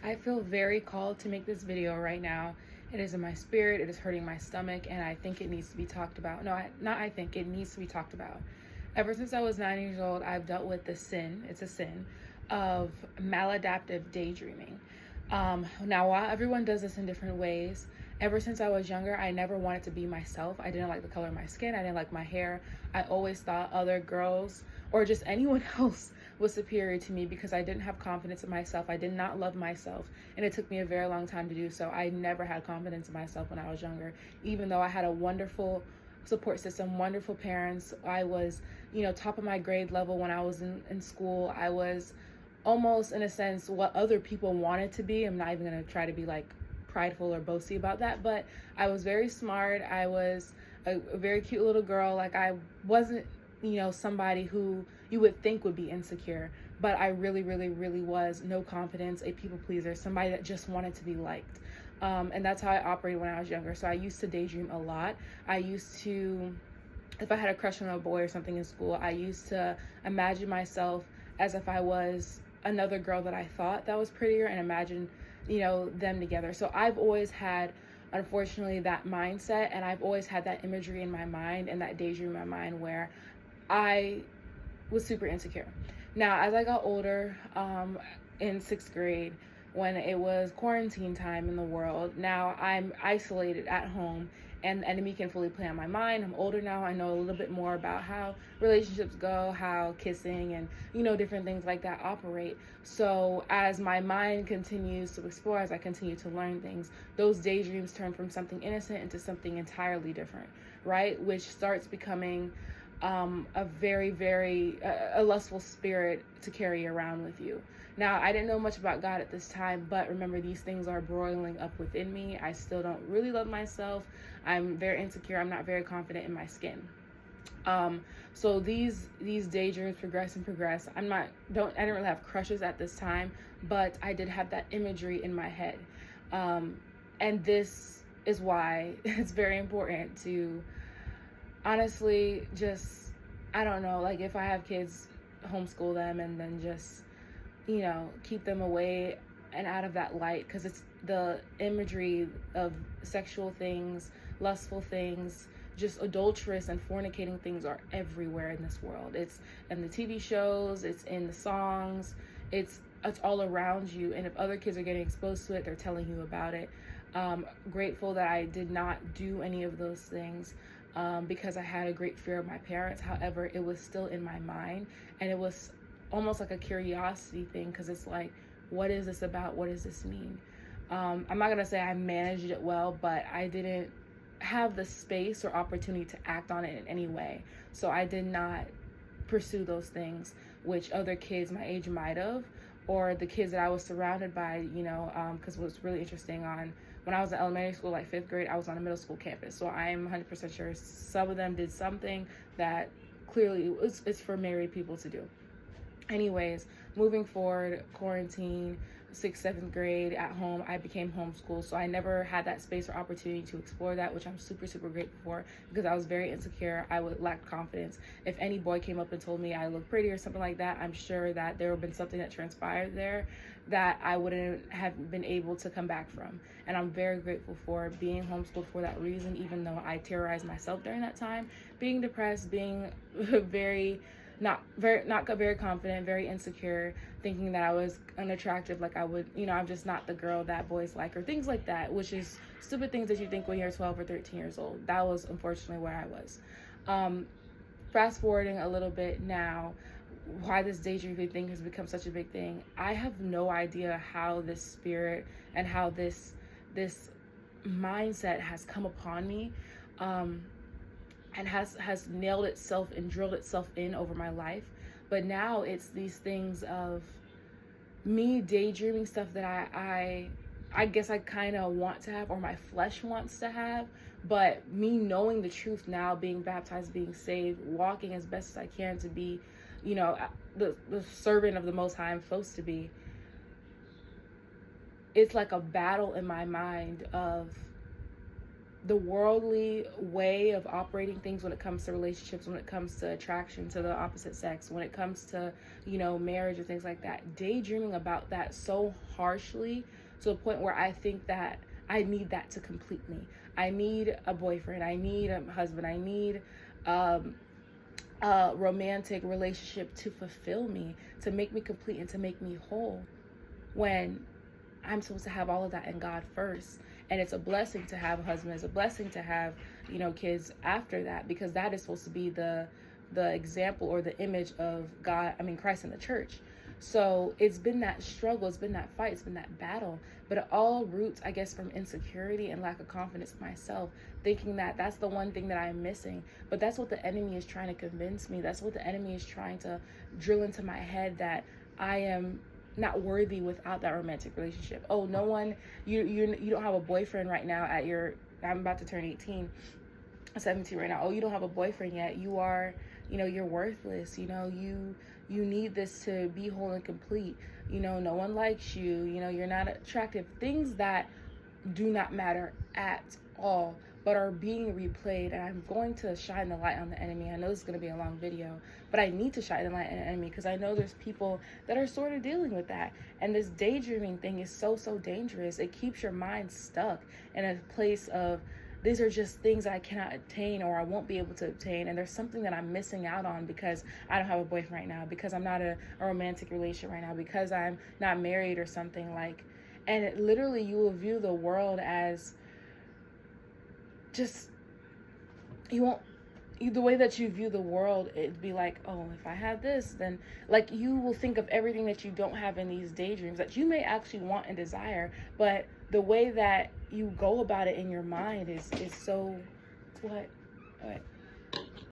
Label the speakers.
Speaker 1: I feel very called to make this video right now. It is in my spirit, it is hurting my stomach, and I think it needs to be talked about. No, not I think, it needs to be talked about. Ever since I was 9 years old, I've dealt with the sin, it's a sin, of maladaptive daydreaming. Now, while everyone does this in different ways, ever since I was younger, I never wanted to be myself. I didn't like the color of my skin. I didn't like my hair. I always thought other girls or just anyone else was superior to me because I didn't have confidence in myself. I did not love myself, and it took me a very long time to do so. I never had confidence in myself when I was younger, even though I had a wonderful support system, wonderful parents. I was, top of my grade level when I was in school. I was almost, in a sense, what other people wanted to be. I'm not even going to try to be like prideful or boasty about that, but I was very smart. I was a very cute little girl. Like, I wasn't, somebody who you would think would be insecure, but I really, really, really was no confidence, a people pleaser, somebody that just wanted to be liked. And that's how I operated when I was younger. So I used to daydream a lot. I used to, if I had a crush on a boy or something in school, I used to imagine myself as if I was another girl that I thought that was prettier and imagine, them together. So I've always had, unfortunately, that mindset, and I've always had that imagery in my mind and that daydream in my mind where I was super insecure. Now, as I got older, in 6th grade, when it was quarantine time in the world, now I'm isolated at home and the enemy can fully play on my mind. I'm older now. I know a little bit more about how relationships go, how kissing and, different things like that operate. So as my mind continues to explore, as I continue to learn things, those daydreams turn from something innocent into something entirely different, right? Which starts becoming a very, very a lustful spirit to carry around with you. Now, I didn't know much about God at this time, but remember, these things are broiling up within me. I still don't really love myself. I'm very insecure. I'm not very confident in my skin. So these daydreams progress and progress. I didn't really have crushes at this time, but I did have that imagery in my head. And this is why it's very important to honestly just, I don't know, like if I have kids, homeschool them and then just, keep them away and out of that light, because it's the imagery of sexual things, lustful things, just adulterous and fornicating things are everywhere in this world. It's in the TV shows, it's in the songs, it's all around you. And if other kids are getting exposed to it, they're telling you about it. Grateful that I did not do any of those things, because I had a great fear of my parents. However, it was still in my mind, and it was almost like a curiosity thing, because it's like, what is this about? What does this mean? I'm not gonna say I managed it well, but I didn't have the space or opportunity to act on it in any way. So I did not pursue those things, which other kids my age might have, or the kids that I was surrounded by, because what's really interesting, when I was in elementary school, like 5th grade, I was on a middle school campus. So I'm 100% sure some of them did something that clearly it's for married people to do. Anyways, moving forward, quarantine, 6th, 7th grade at home, I became homeschooled. So I never had that space or opportunity to explore that, which I'm super, super grateful for, because I was very insecure. I would lack confidence. If any boy came up and told me I look pretty or something like that, I'm sure that there would have been something that transpired there that I wouldn't have been able to come back from. And I'm very grateful for being homeschooled for that reason, even though I terrorized myself during that time, being depressed, being not very confident, very insecure, thinking that I was unattractive, like I'm just not the girl that boys like, or things like that, which is stupid things that you think when you're 12 or 13 years old. That was unfortunately where I was. Fast forwarding a little bit now, why this daydreaming thing has become such a big thing. I have no idea how this spirit and how this mindset has come upon me. And has nailed itself and drilled itself in over my life. But now it's these things of me daydreaming stuff that I guess I kind of want to have, or my flesh wants to have, but me knowing the truth now, being baptized, being saved, walking as best as I can to be, the servant of the Most High I'm supposed to be. It's like a battle in my mind of the worldly way of operating things when it comes to relationships, when it comes to attraction to the opposite sex, when it comes to, you know, marriage or things like that, daydreaming about that so harshly to the point where I think that I need that to complete me. I need a boyfriend, I need a husband, I need a romantic relationship to fulfill me, to make me complete and to make me whole, when I'm supposed to have all of that in God first. And it's a blessing to have a husband, it's a blessing to have, you know, kids after that, because that is supposed to be the example or the image of God, Christ in the church. So it's been that struggle, it's been that fight, it's been that battle, but it all roots, I guess, from insecurity and lack of confidence in myself, thinking that that's the one thing that I'm missing. But that's what the enemy is trying to convince me. That's what the enemy is trying to drill into my head, that I am not worthy without that romantic relationship. Oh, no one, you don't have a boyfriend right now at your, I'm about to turn 17 right now. Oh, you don't have a boyfriend yet. You are, you know, you're worthless. You know, you need this to be whole and complete. You know, no one likes you. You know, you're not attractive. Things that do not matter at all, but are being replayed. And I'm going to shine the light on the enemy. I know this is going to be a long video, but I need to shine the light on the enemy, because I know there's people that are sort of dealing with that. And this daydreaming thing is so dangerous. It keeps your mind stuck in a place of, these are just things that I cannot attain, or I won't be able to obtain. And there's something that I'm missing out on because I don't have a boyfriend right now, because I'm not a romantic relationship right now, because I'm not married or something like. And it literally, you will view the world as just, the way that you view the world, it'd be like, oh, if I have this, then, like, you will think of everything that you don't have in these daydreams that you may actually want and desire, but the way that you go about it in your mind is so, what?